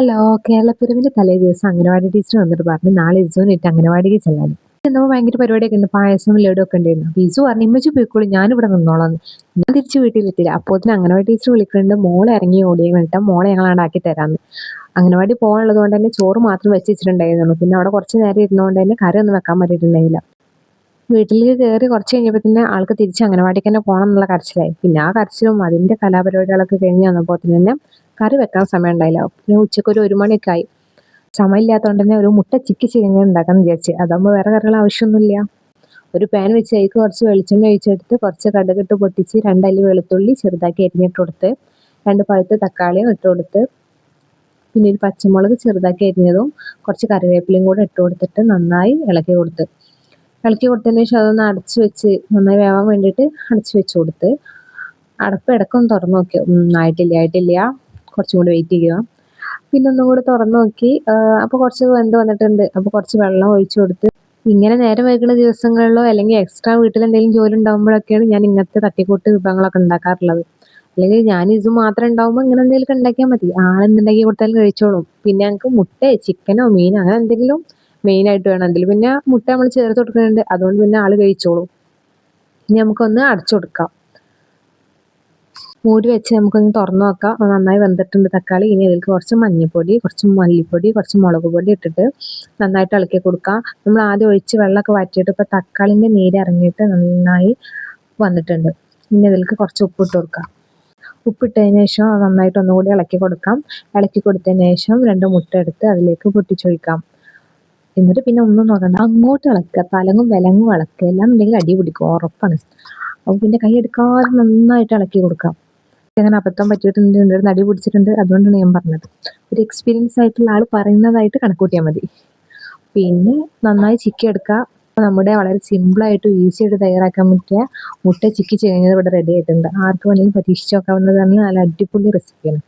Hello, കേരളപ്പിറവിന്റെ തലേ ദിവസം anganwadi teacher വന്നിട്ട് പറഞ്ഞു നാളെ ഇസുവിനിട്ട് അംഗനവാടിക്ക് ചെല്ലാൻ. എന്തോ ഭയങ്കര പരിപാടിയൊക്കെ ഉണ്ട്, പായസവും ലഡു ഒക്കെ ഉണ്ടായിരുന്നു. അപ്പൊ ഇസു പറഞ്ഞു ഇമ്മച്ചി പോയിക്കോളൂ, ഞാനിവിടെ നിന്നോളാം. ഞാൻ തിരിച്ച് വീട്ടിലെത്തില്ല. അപ്പോൾ തന്നെ അംഗനവാടി ടീച്ചർ വിളിക്കുന്നുണ്ട്, മോളെ ഇറങ്ങി ഓടിയ വേണ്ടിട്ട് മോളെ ഞങ്ങളാണ്ട് ആക്കി തരാമെന്ന്. അംഗനവാടി പോകാനുള്ളത് കൊണ്ട് തന്നെ ചോറ് മാത്രം വെച്ച് വെച്ചിട്ടുണ്ടായിരുന്നുള്ളൂ. പിന്നെ അവിടെ കുറച്ച് നേരം ഇരുന്നുകൊണ്ട് തന്നെ കറി ഒന്നും വെക്കാൻ പറ്റിയിട്ടുണ്ടായില്ല. വീട്ടിലേക്ക് കയറി കുറച്ച് കഴിഞ്ഞപ്പോൾ തന്നെ ആൾക്ക് തിരിച്ച് അംഗനവാടിക്ക് തന്നെ പോകണം എന്നുള്ള കരച്ചിലായി. പിന്നെ ആ കരച്ചിലും അതിന്റെ കലാപരിപാടികളൊക്കെ കഴിഞ്ഞ് വന്നപ്പോൾ തന്നെ കറി വെക്കാൻ സമയം ഉണ്ടായില്ല. പിന്നെ ഉച്ചയ്ക്ക് ഒരു 1 മണിയൊക്കെ ആയി. സമയമില്ലാത്തതുകൊണ്ട് തന്നെ ഒരു മുട്ട ചിക്കി ചിങ്ങ ഉണ്ടാക്കാന്ന് വിചാരിച്ച്. അതാകുമ്പോൾ വേറെ കറികൾ ആവശ്യമൊന്നുമില്ല. ഒരു പാൻ വെച്ച് അതിലേക്ക് കുറച്ച് വെളിച്ചെണ്ണ ഒഴിച്ചെടുത്ത് കുറച്ച് കടുകിട്ട് പൊട്ടിച്ച് 2 അല്ലി വെളുത്തുള്ളി ചെറുതാക്കി അരിഞ്ഞിട്ട് കൊടുത്ത് 2 പഴുത്ത തക്കാളിയും ഇട്ട് കൊടുത്ത് പിന്നെ ഒരു പച്ചമുളക് ചെറുതാക്കി അരിഞ്ഞതും കുറച്ച് കറിവേപ്പിലയും കൂടെ ഇട്ട് കൊടുത്തിട്ട് നന്നായി ഇളക്കി കൊടുത്തതിന് ശേഷം അതൊന്ന് അടച്ചു വെച്ച് നന്നായി വേവാൻ വേണ്ടിയിട്ട് അടച്ചു വെച്ച് കൊടുത്ത് അടപ്പ് ഇടക്കൊന്ന് തുറന്നു നോക്കി. ആയിട്ടില്ല, കുറച്ചും കൂടി വെയിറ്റ് ചെയ്യുക. പിന്നെ ഒന്നും കൂടി തുറന്നു നോക്കി. അപ്പോൾ കുറച്ച് വെന്ത് വന്നിട്ടുണ്ട്. അപ്പോൾ കുറച്ച് വെള്ളം ഒഴിച്ചു കൊടുത്ത് ഇങ്ങനെ നേരം വൈകുന്ന ദിവസങ്ങളിലോ അല്ലെങ്കിൽ എക്സ്ട്രാ വീട്ടിൽ എന്തെങ്കിലും ജോലി ഉണ്ടാകുമ്പോഴൊക്കെയാണ് ഞാൻ ഇങ്ങനത്തെ തട്ടിക്കൂട്ട് വിഭവങ്ങളൊക്കെ ഉണ്ടാക്കാറുള്ളത്. അല്ലെങ്കിൽ ഞാൻ ഇത് മാത്രം ഉണ്ടാവുമ്പോൾ ഇങ്ങനെ എന്തെങ്കിലുമൊക്കെ ഉണ്ടാക്കിയാൽ മതി. ആളെന്തുണ്ടാക്കി കൊടുത്താലും കഴിച്ചോളും. പിന്നെ ഞങ്ങൾക്ക് മുട്ട ചിക്കനോ മീനോ അങ്ങനെ എന്തെങ്കിലും മെയിനായിട്ട് വേണം. അതിൽ പിന്നെ മുട്ട നമ്മൾ ചേർത്ത് കൊടുക്കുന്നുണ്ട്, അതുകൊണ്ട് പിന്നെ ആള് കഴിച്ചോളും. ഇനി നമുക്കൊന്ന് അടച്ചു കൊടുക്കാം. മൂടി വെച്ച് നമുക്കൊന്ന് തുറന്നു നോക്കാം. നന്നായി വെന്തിട്ടുണ്ട് തക്കാളി. ഇനി അതിലേക്ക് കുറച്ച് മഞ്ഞൾപ്പൊടി, കുറച്ച് മല്ലിപ്പൊടി, കുറച്ച് മുളക് പൊടി ഇട്ടിട്ട് നന്നായിട്ട് ഇളക്കി കൊടുക്കാം. നമ്മൾ ആദ്യം ഒഴിച്ച് വെള്ളമൊക്കെ വറ്റിയിട്ട് ഇപ്പോൾ തക്കാളിൻ്റെ നീര് ഇറങ്ങിയിട്ട് നന്നായി വന്നിട്ടുണ്ട്. ഇനി അതിലേക്ക് കുറച്ച് ഉപ്പിട്ട് കൊടുക്കാം. ഉപ്പിട്ടതിന് ശേഷം നന്നായിട്ട് ഒന്നുകൂടി ഇളക്കി കൊടുക്കാം. ഇളക്കി കൊടുത്തതിന് ശേഷം 2 മുട്ട എടുത്ത് അതിലേക്ക് പൊട്ടിച്ചൊഴിക്കാം. എന്നിട്ട് പിന്നെ ഒന്നും നോക്കണ്ട, അങ്ങോട്ട് ഇളക്കുക, തലങ്ങും വിലങ്ങും ഇളക്കുക. എല്ലാം ഉണ്ടെങ്കിൽ അടി പിടിക്കും, ഉറപ്പാണ്. അപ്പോൾ പിന്നെ കൈ എടുക്കാതെ നന്നായിട്ട് ഇളക്കി കൊടുക്കാം. അങ്ങനെ അബദ്ധം പറ്റിയിട്ടുണ്ട്, എൻ്റെ ഒരു നടി പിടിച്ചിട്ടുണ്ട്, അതുകൊണ്ടാണ് ഞാൻ പറഞ്ഞത്. ഒരു എക്സ്പീരിയൻസ് ആയിട്ടുള്ള ആൾ പറയുന്നതായിട്ട് കണക്കൂട്ടിയാൽ മതി. പിന്നെ നന്നായി ചിക്കി എടുക്കുക. നമ്മുടെ വളരെ സിമ്പിളായിട്ട് ഈസി ആയിട്ട് തയ്യാറാക്കാൻ പറ്റിയ മുട്ട ചിക്കി ചെയ്യുന്നത് ഇവിടെ റെഡി ആയിട്ടുണ്ട്. ആർക്ക് വേണമെങ്കിലും പരീക്ഷിച്ച് നോക്കാവുന്നതാണ്. നല്ല അടിപൊളി റെസിപ്പിയാണ്.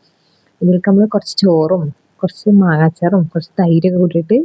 ഇതിലേക്ക് നമ്മൾ കുറച്ച് ചോറും കുറച്ച് മാങ്ങാച്ചാറും കുറച്ച് തൈരൊക്കെ കൂട്ടിയിട്ട്